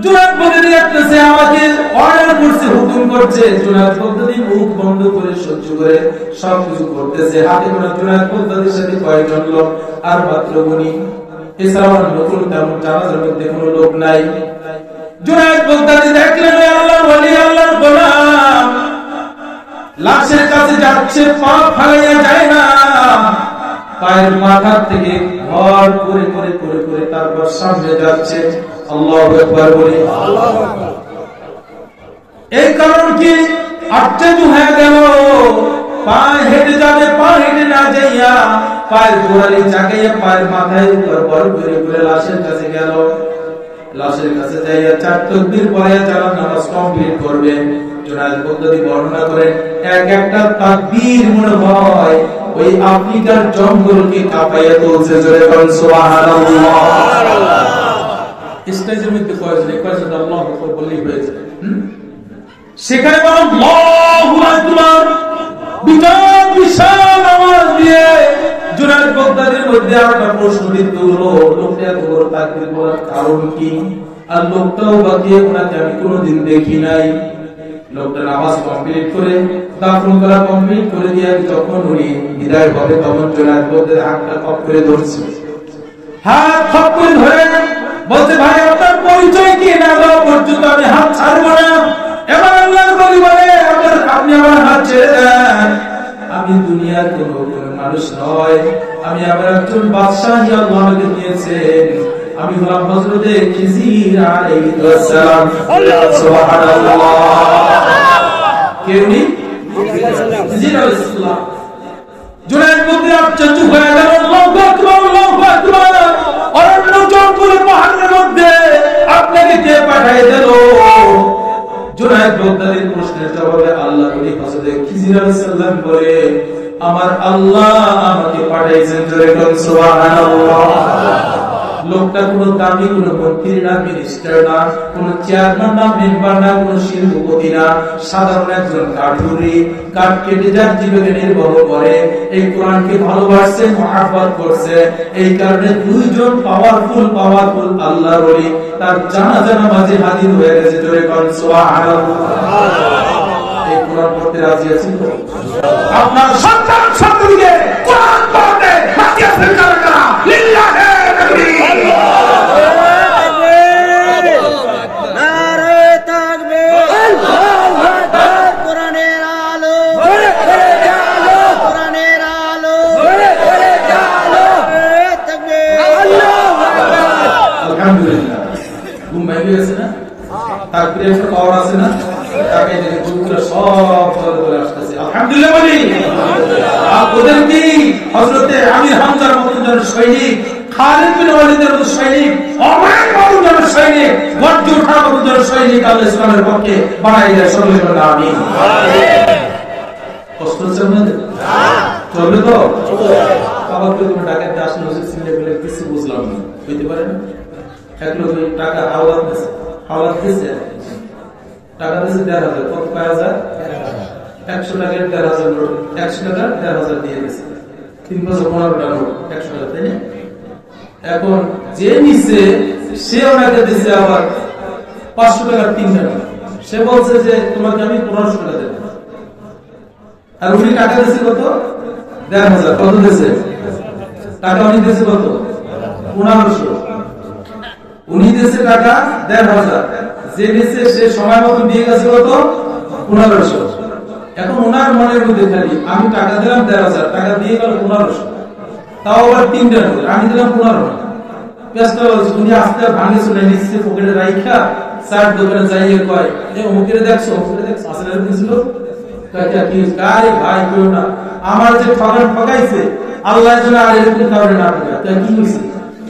জুনায়েদ বগদাদি আসছে, আমাকে অর্ডার করছে, হুকুম করছে। জুনায়েদ বগদাদি মুখ বন্ধ করে সহ্য করে সবকিছু করতেছে। হাতে গোনা জুনায়েদ বগদাদির সাথে কয়েকজন লোক আর মাত্র উনি, এছাড়াও নতুন তেমন জানাজার মধ্যে কোনো লোক নাই। জুনায়েদ বগদাদি দেখলেন আল্লাহর ওলি, আল্লাহর গোলাম লাশের কাছে যাচ্ছে, পা ফালাইয়া যায় না, পায়ের মাথা থেকে ভর করে করে করে করে তারপর সামনে যাচ্ছে। আল্লাহু আকবার বলি। এই কারণ কি আশ্চর্য হয়ে গেল, পা হেঁটে যাবে, পা হেঁটে না যাইয়া পায়ের গোড়ালি জাগাইয়া পায়ের মাথায় উপর বড় করে করে লাশের কাছে গেল। লাশের কাছে যাইয়া 4 তাকবীর পরে যারা নামাজ কমপ্লিট করবে, জুনায়েদ বগদাদি বর্ণনা করেন এক একটা তাকবীর মনে হয় ওই আফ্রিকার জঙ্গলকে কাঁপাইয়া তুলছে। জোরে বলেন সুবহানাল্লাহ। স্টেজের মধ্যে কয়েকজন আল্লাহু আকবার বললেই হয়েছে। সেখানে আল্লাহু আকবার বিশাল বিশাল আওয়াজ দিয়ে জুনায়েদ বগদাদির মধ্যে একটা প্রশ্ন দিতে হলো, লোকটা এত বড় তাকবীর বলার কারণ কি? আর লোকটাও বাকি ওনাকে আমি কোনোদিন দেখি নাই। লোকটা নামাজ কমপ্লিট করে দাফন করা কমপ্লিট করে দিয়ে যখন উনি বিদায় হবে, তখন জুনায়েদ বগদাদি হাতটা খপ করে ধরছে। হাত খপ করে ধরে বলছে, ভাই আপনার পরিচয় কি? না দেওয়া পর্যন্ত আমি হাত ছাড়বো না। এবার আল্লাহর ওলি বলে, আপনি আমার হাত ছেড়ে দেন। আমি দুনিয়ার কোন মানুষ নয়, আমি আবার একজন বাদশাহী আল্লাহ আমাকে দিয়েছেন। আমি হলাম হযরতে খিজির আলাইহিস সালাম। সুবহানাল্লাহ। কে উনি? খিজির আলাইহিস সালাম। জুনায়েদ বগদাদি আশ্চর্য হয়ে গেল, আল্লাহু আকবার, আল্লাহু আকবার। অরণ্য জঙ্গল পাহাড়ের মধ্যে আপনাকে কে পাঠিয়ে দিল? জুনায়েদ বগদাদির প্রশ্নের জবাবে আল্লাহর ওলি হযরতে খিজির আলাইহিস সালাম বলে, আমার আল্লাহ আমাকে পাঠিয়েছেন। জোরে বলেন সুবহানাল্লাহ। লোকটা কোন দামি কোন মন্ত্রী না, মিনিস্টার না, কোন চেয়ারম্যান না, মেম্বার না, কোন শিল্পপতি না, সাধারণ একজন কাঠুরি, কাঠ কেটে যার জীবনে নির্বাহ করে, এই কোরআনকে ভালোবাসছে, মহব্বত করছে। এই কারণে দুইজন পাওয়ারফুল আল্লাহর ওলি তার জানাজা নামাজে হাজির হয়ে গেছে। জোরে বলেন সুবহানাল্লাহ। এই কোরআন পড়তে রাজি আছেন তো? আপনার সন্তান সন্ততিকে কোরআন পড়তে রাজি আছেন কারা কারা? লিল্লাহি তাকবীর। নারে তাকবীর। আল্লাহু আকবার। কোরআনের আলো ঘরে ঘরে জালো, কোরআনের আলো ঘরে ঘরে জালো। তাকবীর। আল্লাহু আকবার। আলহামদুলিল্লাহ। ঘুম ভেঙে গেছে না? তাকবীরের একটা পাওয়ার আছে না? তাকে দেখে গুরুরা সব চলে আসতেছে। আলহামদুলিল্লাহ বলি। আর ওদের কি হযরতে আমির হামজার মতন জন সৈনিক, খালিদ বিন ওয়ালিদের মতন সৈনিক, ওমর মতন জন সৈনিক, গর্জ ওঠার মতন জন সৈনিক আল্লাহ ইসলামের পক্ষে বানাই দেয়। সকলে বলেন আমিন। কষ্ট হচ্ছে আপনাদের? চলবে তো? আবার কেউ কোনো টাকাতে আসলে ওষুধ ছিনলে বলে কিছু বুঝলাম না, হইতে পারে না? এক লোক ওই টাকা হাওলাত দিচ্ছে, টাকা দিয়েছে ১,৫০০। কত? ৫,০০০। ১০০ টাকার ১,৫০০ নোট, ১০০ টাকার ১,৫০০ দিয়ে দিচ্ছে। ৩ বছর ১৫টা নোট, ১০০ টাকা, তাই না? এখন যে নিচ্ছে সে ওনাকে দিচ্ছে আবার ৫০০ টাকার ৩টা নোট। সে বলছে যে তোমাকে আমি ১৫০০ টাকা দেব। আর উনি টাকা দিচ্ছে কত? ১,৫০০। কত দিয়েছে টাকা? উনি দিয়েছে কত? ১৫০০। উনি দিয়েছে টাকা ১,৫০০। যে দিচ্ছে সে সময় মতো দিয়ে গেছে কত? ১৫০০। এখন ওনার মনের মধ্যে খালি আমি টাকা দিলাম ১,৫০০, টাকা দিয়ে গেল ১৫০০, তাও আবার ৩টা নোট, আমি দিলাম ১৫। পেছটা বলছে উনি আস্তে ভাঙে শুনে নিচ্ছে পকেটে রাইখা চার দোকানে যাইয়ে কয়, যে অমুকেরে দেখছো, অমুকেরে দেখছো, আসলে দিয়েছিল। আরে ভাই কেউ না, আমার যে ঠকাইছে আল্লাহর জন্য আর এরকম কারণে না ঠকায়। কি হয়েছে?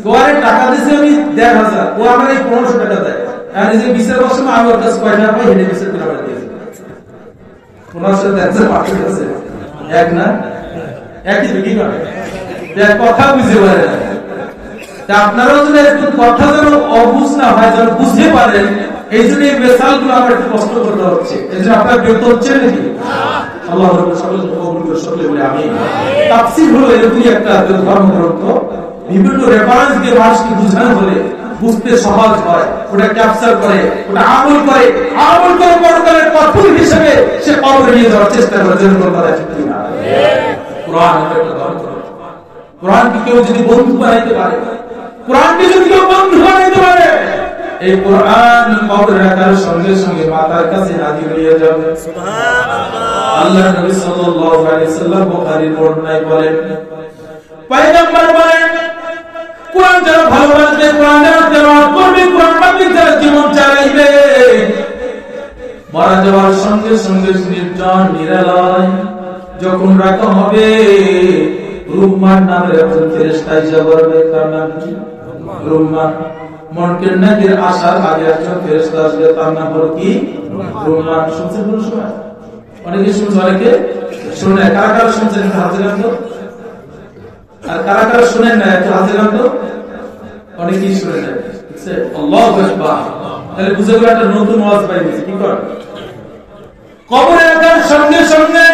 গোয়ারে টাকা দিয়েছে আমি ১,৫০০, ও আমার এই ১৫০০ টাকা দেয়। আর এই যে বিচার বছর আমি ওর কাছে কয় টাকা পাই, হেঁটে বিচার করে আমার দিয়েছে। ১৫০০ আছে এক না, একই বিক্রি করে কথা বুঝতে পারে না। আপনারাও যদি একটু কথা যেন অবুঝ না হয়, যেন বুঝতে পারেন, এই জন্য এই মেসালগুলো আমার একটু কষ্ট করতে হচ্ছে। এই জন্য আপনার বিরক্ত হচ্ছে নাকি? আল্লাহ সকলকে কবুল করে সকলে বলে আমিন। তাফসীর হলো এরকমই একটা ধর্মগ্রন্থ, বিভিন্ন রেফারেন্স দিয়ে মানুষকে বোঝানো হলে বুঝতে সহজ হয়, ওটা ক্যাপচার করে, ওটা আমল করে পরকালের পথই হিসেবে সে কবরে নিয়ে যাওয়ার চেষ্টা করে। যেরকম কথা ঠিক না? কোরআন একটা ধর্ম। কোরআনকে কেউ যদি বন্ধু বানাইতে পারে, কোরআনকে যদি কেউ বন্ধু বানাইতে পারে, এই কোরআন কবরে রাখার সঙ্গে সঙ্গে মাতার কাছে নাজিল হয়ে যাবে। সুবহানাল্লাহ। আল্লাহ নবী সাল্লাল্লাহু আলাইহি সাল্লাম বুখারীর বর্ণনায় বলেন, পয়গম্বর বলেন, কোরআন যারা ভালোবাসবে, কোরআন যারা তেলাওয়াত করবে, কোরআন মাফিক যারা জীবন চালাইবে, মারা যাওয়ার সঙ্গে সঙ্গে নির্জন নিরালয় যখন রাখা হবে, রুম্মান নামের একজন ফেরেশতা এসে বলবে, তার নাম কি? রুম্মান। মুনকির নাকির আসার আগে একজন ফেরেশতা আসবে, তার নাম হলো কি? রুম্মান। শুনছেন কোন সময়? অনেকে শুনছে, অনেকে শুনে। কারা কারা শুনছেন একটু হাতে রাখো। আর কারা কারা শুনেন না একটু হাতে রাখো। অনেকেই শুনে না। আল্লাহু আকবার। তাহলে বুঝে গেল একটা নতুন ওয়াজ পাইছে। কি কর? কবরে রাখার সঙ্গে সঙ্গে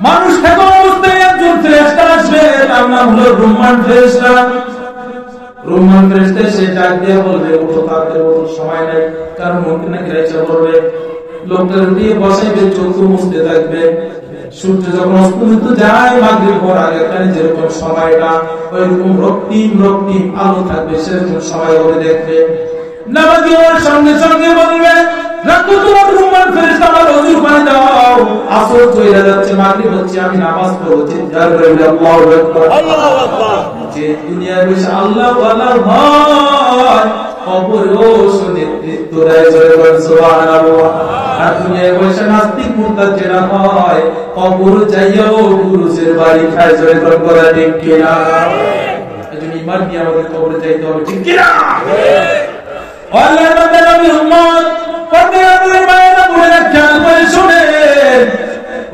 মানুষ থাকা অবস্থায় একজন ফেরেশতা আসবে, তার নাম হলো রুম্মান ফেরেশতা। রুম্মান ফেরেশতা সে ডাক দিয়ে বলবে, ওঠো তাড়াতাড়ি ওঠো, সময় নাই। কারণ মুনকির নাকির এসে বলবে, লোকটা উঠিয়ে বসাইবে, চোখ মুছতে থাকবে। সূর্য যখন অস্তমিত যায় মাগরিব হওয়ার আগে যেরকম সময়টা, ওইরকম রক্তিম আলো থাকবে, সেরকম সময় ওরে দেখবে। নামাজি হওয়ার সঙ্গে সঙ্গে বলবে, রাখো তোমার রুম্মান ফেরেশতা, আমার ওযুর পানি দাও। আসর চলে যাচ্ছে, মাগরিব হচ্ছে, আমি নামাজ পড়ব। চিৎকার করে আল্লাহু আকবার, আল্লাহু আকবার। যে দুনিয়ায় বসে আল্লাহ ওয়ালা ভয় কবরেও নেতৃত্ব দেয়, সুবহানাল্লাহ। আর দুনিয়ায় বসে নাস্তিক মুরতাদ যারা হয়, কবর যাইয়াও পুরুষের বাড়ি খায়। জোরে কথা ঠিক কিনা? এজন্য ঈমান নিয়ে আমাদের কবরে যাইতে হবে, ঠিক কিনা? আল্লাহর নবী উম্মত পর্দার মায়েরা বলে খেয়াল করে শুনে,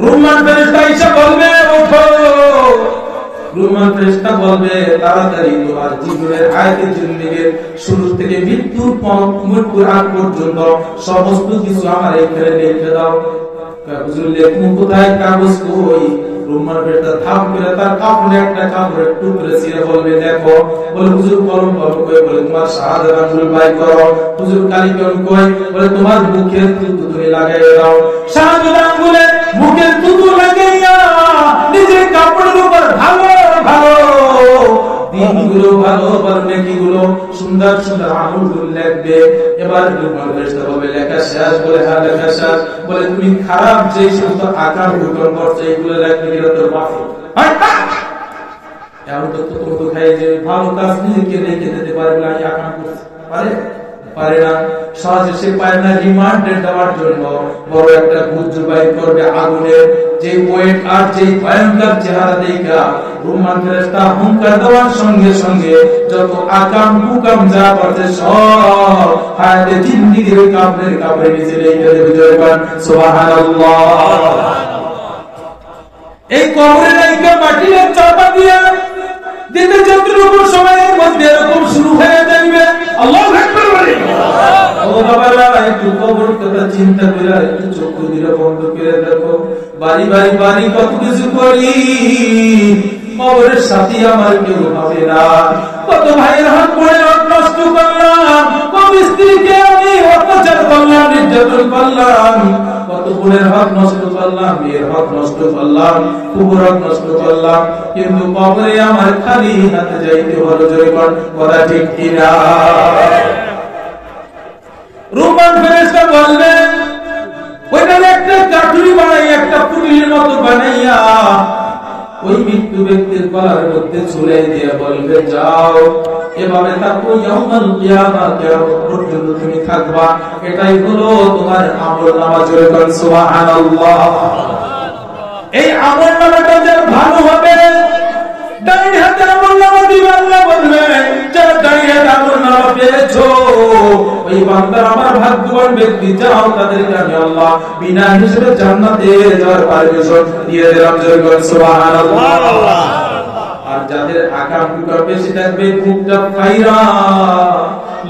রুম্মান ফেরেশতা এসে বলবে, ওঠো। রুম্মান ফেরেশতা বলবে, তাড়াতাড়ি তোমার জীবনের হায়াতের জিন্দেগির শুরু থেকে মৃত্যুর আগ পর্যন্ত সমস্ত কিছু আমার এখানে লিখে দাও। হুজুর লেখুন কোথায়, কাগজ কই? রুম্মান ফেরেশতা থাম করে তার কাপড়ে একটা কাপড়ের টুকরো ছিঁড়ে বলবে, দেখো। বলে, হুজুর কলম কই? বলে, তোমার শাহাদাত আঙ্গুল বাই করো। হুজুর কালিকলম কই? বলে, তোমার মুখের থুতু তুমি লাগাইয়া দাও। শাহাদাত আঙ্গুলে মুখের থুতু লাগাইয়া নিজের কাপড়ের উপর ভালো দিনগুলো, ভালো নেকিগুলো, সুন্দর সুন্দর আমলগুলো লিখবে। এবার রুম্মান ফেরেশতা বলবে, লেখা শেষ? বলে, হ্যাঁ লেখা শেষ। বলে, তুমি খারাপ যে সমস্ত আকাম হুকুম করছো, এগুলো লিখবে, এটা তোর মাফি। এমন তো তো খাই যে ভালো কাজ নিজেকে রেখে দিতে পারে বলে আমি আকাম করছি, পারে না। সহজে সে পায় না রিমান্ডে দেওয়ার জন্য বড় একটা গুজ্জু বাইর করবে আগুনের, যে ওয়েট আর যে ভয়ঙ্কর চেহারা দেখা রুম্মান ফেরেশতা হুঙ্কার দেওয়ার সঙ্গে সঙ্গে যত আকাম কুকাম যা করছে সব হায়াতে জিন্দেগির কাপড়ে নিচে রেখে দেবে। জয় গান সুবহানাল্লাহ। এই কবরে রাইকা মাটির চাপা দিয়া দিতে যতটুকু সময়ের মধ্যে এরকম শুরু হয়ে যাবে। আল্লাহু আকবার বলে, ও বাবারা, একটু কবর কথা চিন্তা করে একটু চোখ দিয়ে বন্ধ করে দেখো। বাড়ি কত কিছু করি, কবরের সাথে আমার কেউ হবে না। কত ভাইয়ের হাত পড়ে নষ্ট করলাম, কত স্ত্রীকে আমি অত্যাচার করলাম, নির্যাতন করলাম, কত বোনের হক নষ্ট করলাম, মেয়ের হক নষ্ট করলাম, কুকুর হক নষ্ট করলাম, কিন্তু কবরে আমার খালি হাতে যাইতে হলো। জোরে কথা ঠিক কিনা? রুম্মান ফেরেশতা বলবেন, ওইখানে একটা কাঠুরি বানাই, একটা পুতুলের মতো বানাইয়া ওই মৃত্যু ব্যক্তির গলার মধ্যে ঝুলে দিয়ে বলবে, যাও এভাবে থাকো, ইয়াউমাল কিয়ামা, কিয়ামত পর্যন্ত তুমি থাকবা। এটাই হলো তোমার আমলনামা। জোরে বল সুবহানাল্লাহ। এই আমলনামাটা যার ভালো হবে, ডাইন হাতে আমলনামা দিবে, আল্লাহ বলবে, যারা ডাইন হাতে আমলনামা পেয়েছো, ওই বান্দা আমার ভাগ্যবান ব্যক্তি, যাও তাদেরকে আমি আল্লাহ বিনা হিসেবে জান্নাতে যাওয়ার পারমিশন দিয়ে দিলাম। জয় বল সুবহানাল্লাহ। আর যাদের আকাম কুকাম বেশি থাকবে, মুখটা ফাইরা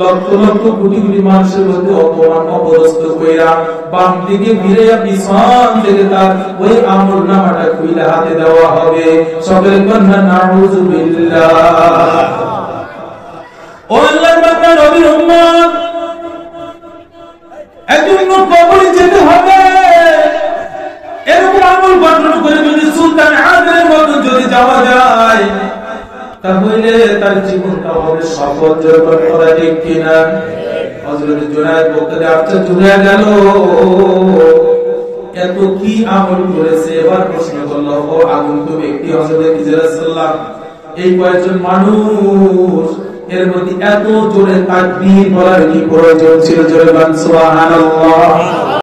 লক্ষ লক্ষ কোটি কোটি মানুষের মধ্যে অপমান অপদস্থ কইরা বাম দিকে ফিরে পিছন থেকে তার ওই আমলনামাটা খুলে হাতে দেওয়া হবে। সকলে কন্যা নাউযুবিল্লাহ। ও আল্লাহর বান্দা নবীর উম্মত, এজন্য কবরে যেতে হবে। এরকম আমল গঠন করে যদি সুলতান আদমের মতো যদি যাওয়া যায়, তাহলে তার জীবনটা হবে সফল। জোরদার করা ঠিক কিনা? হযরত জুনায়েদ বক্তব্যে আশ্চর্য হয়ে গেল, এত কি আমল করেছে। এবার প্রশ্ন করলো, ও আগন্তুক ব্যক্তি হযরত খিজির সাল্লাল্লাহু এই কয়েকজন মানুষ এর মধ্যে এত জোরে তাকবীর বলার কি প্রয়োজন ছিল? জোরে বলেন সুবহানাল্লাহ।